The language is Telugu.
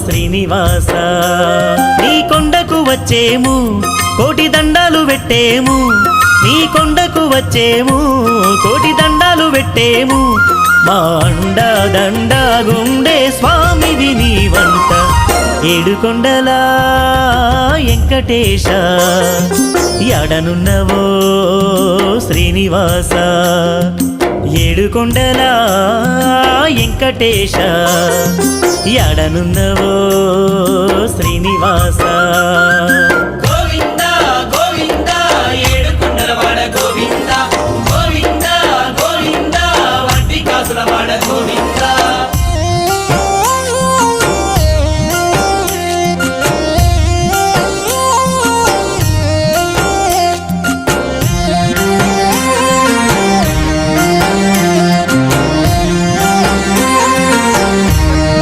శ్రీనివాస నీ కొండకు వచ్చేము కోటి దండాలు పెట్టేము నీ కొండకు వచ్చేము కోటి దండాలు పెట్టేము మా అండా దండా గుండే స్వామివి నీవంట ఏడుకొండల వెంకటేశ ఎడనున్నవో శ్రీనివాస ఏడుకొండల వెంకటేశ ఎడనున్నవో శ్రీనివాస